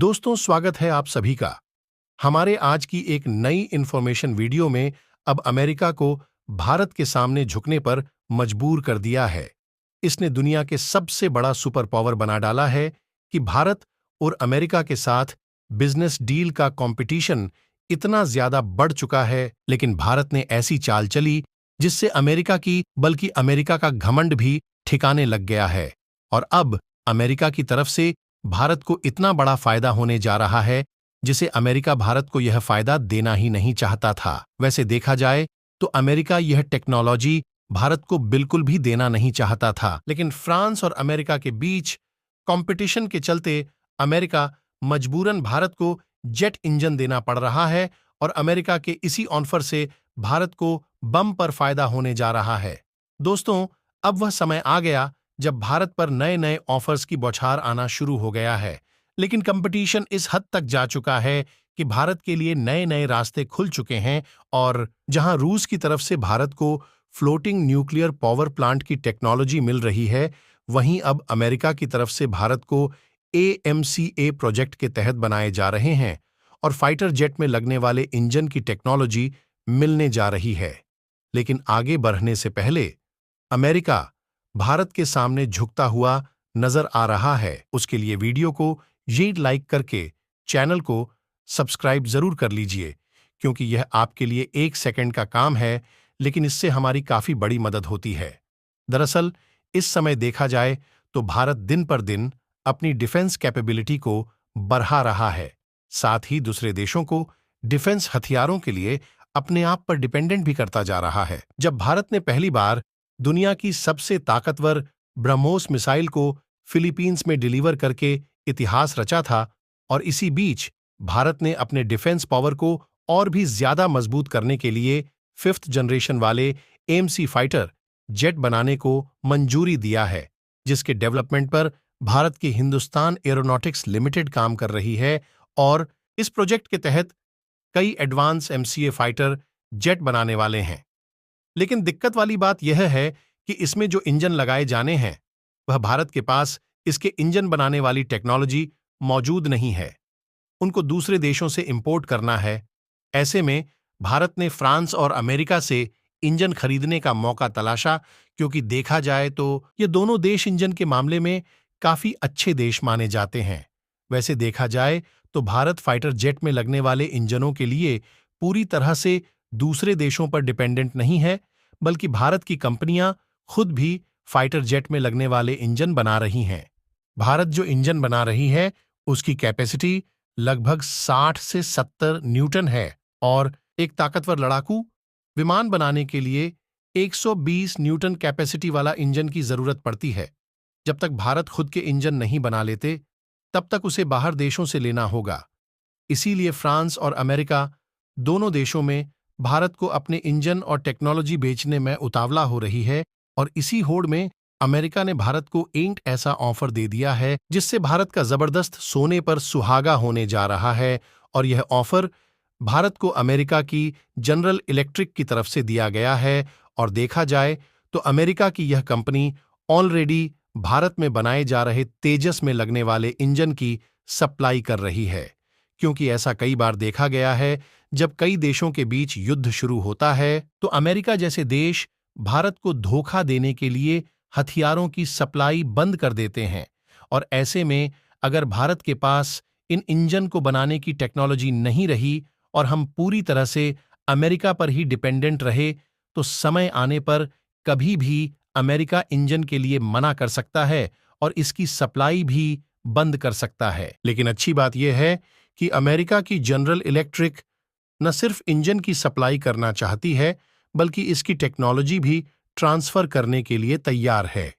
दोस्तों, स्वागत है आप सभी का हमारे आज की एक नई इंफॉर्मेशन वीडियो में। अब अमेरिका को भारत के सामने झुकने पर मजबूर कर दिया है। इसने दुनिया के सबसे बड़ा सुपर पावर बना डाला है कि भारत और अमेरिका के साथ बिजनेस डील का कंपटीशन इतना ज्यादा बढ़ चुका है। लेकिन भारत ने ऐसी चाल चली जिससे अमेरिका की बल्कि अमेरिका का घमंड भी ठिकाने लग गया है। और अब अमेरिका की तरफ से भारत को इतना बड़ा फायदा होने जा रहा है जिसे अमेरिका भारत को यह फायदा देना ही नहीं चाहता था। वैसे देखा जाए तो अमेरिका यह टेक्नोलॉजी भारत को बिल्कुल भी देना नहीं चाहता था, लेकिन फ्रांस और अमेरिका के बीच कंपटीशन के चलते अमेरिका मजबूरन भारत को जेट इंजन देना पड़ रहा है और अमेरिका के इसी ऑफर से भारत को बम पर फायदा होने जा रहा है। दोस्तों, अब वह समय आ गया जब भारत पर नए नए ऑफर्स की बौछार आना शुरू हो गया है। लेकिन कंपटीशन इस हद तक जा चुका है कि भारत के लिए नए नए रास्ते खुल चुके हैं और जहां रूस की तरफ से भारत को फ्लोटिंग न्यूक्लियर पावर प्लांट की टेक्नोलॉजी मिल रही है, वहीं अब अमेरिका की तरफ से भारत को AMCA प्रोजेक्ट के तहत बनाए जा रहे हैं और फाइटर जेट में लगने वाले इंजन की टेक्नोलॉजी मिलने जा रही है। लेकिन आगे बढ़ने से पहले अमेरिका भारत के सामने झुकता हुआ नजर आ रहा है। उसके लिए वीडियो को ये लाइक करके चैनल को सब्सक्राइब जरूर कर लीजिए, क्योंकि यह आपके लिए 1 सेकंड का काम है, लेकिन इससे हमारी काफी बड़ी मदद होती है। दरअसल इस समय देखा जाए तो भारत दिन पर दिन अपनी डिफेंस कैपेबिलिटी को बढ़ा रहा है, साथ ही दूसरे देशों को डिफेंस हथियारों के लिए अपने आप पर डिपेंडेंट भी करता जा रहा है। जब भारत ने पहली बार दुनिया की सबसे ताकतवर ब्रह्मोस मिसाइल को फिलीपींस में डिलीवर करके इतिहास रचा था, और इसी बीच भारत ने अपने डिफेंस पावर को और भी ज्यादा मजबूत करने के लिए 5th जनरेशन वाले AMC फाइटर जेट बनाने को मंजूरी दिया है, जिसके डेवलपमेंट पर भारत की हिंदुस्तान एरोनॉटिक्स लिमिटेड काम कर रही है। और इस प्रोजेक्ट के तहत कई एडवांस MCA फाइटर जेट बनाने वाले हैं। लेकिन दिक्कत वाली बात यह है कि इसमें जो इंजन लगाए जाने हैं वह भारत के पास इसके इंजन बनाने वाली टेक्नोलॉजी मौजूद नहीं है। उनको दूसरे देशों से इंपोर्ट करना है। ऐसे में भारत ने फ्रांस और अमेरिका से इंजन खरीदने का मौका तलाशा, क्योंकि देखा जाए तो ये दोनों देश इंजन के मामले में काफी अच्छे देश माने जाते हैं। वैसे देखा जाए तो भारत फाइटर जेट में लगने वाले इंजनों के लिए पूरी तरह से दूसरे देशों पर डिपेंडेंट नहीं है, बल्कि भारत की कंपनियां खुद भी फाइटर जेट में लगने वाले इंजन बना रही हैं। भारत जो इंजन बना रही है उसकी कैपेसिटी लगभग 60 से 70 न्यूटन है और एक ताकतवर लड़ाकू विमान बनाने के लिए 120 न्यूटन कैपेसिटी वाला इंजन की जरूरत पड़ती है। जब तक भारत खुद के इंजन नहीं बना लेते तब तक उसे बाहर देशों से लेना होगा। इसीलिए फ्रांस और अमेरिका दोनों देशों में भारत को अपने इंजन और टेक्नोलॉजी बेचने में उतावला हो रही है, और इसी होड़ में अमेरिका ने भारत को एक ऐसा ऑफर दे दिया है जिससे भारत का जबरदस्त सोने पर सुहागा होने जा रहा है। और यह ऑफर भारत को अमेरिका की जनरल इलेक्ट्रिक की तरफ से दिया गया है। और देखा जाए तो अमेरिका की यह कंपनी ऑलरेडी भारत में बनाए जा रहे तेजस में लगने वाले इंजन की सप्लाई कर रही है, क्योंकि ऐसा कई बार देखा गया है जब कई देशों के बीच युद्ध शुरू होता है तो अमेरिका जैसे देश भारत को धोखा देने के लिए हथियारों की सप्लाई बंद कर देते हैं। और ऐसे में अगर भारत के पास इन इंजन को बनाने की टेक्नोलॉजी नहीं रही और हम पूरी तरह से अमेरिका पर ही डिपेंडेंट रहे, तो समय आने पर कभी भी अमेरिका इंजन के लिए मना कर सकता है और इसकी सप्लाई भी बंद कर सकता है। लेकिन अच्छी बात यह है कि अमेरिका की जनरल इलेक्ट्रिक न सिर्फ इंजन की सप्लाई करना चाहती है, बल्कि इसकी टेक्नोलॉजी भी ट्रांसफर करने के लिए तैयार है।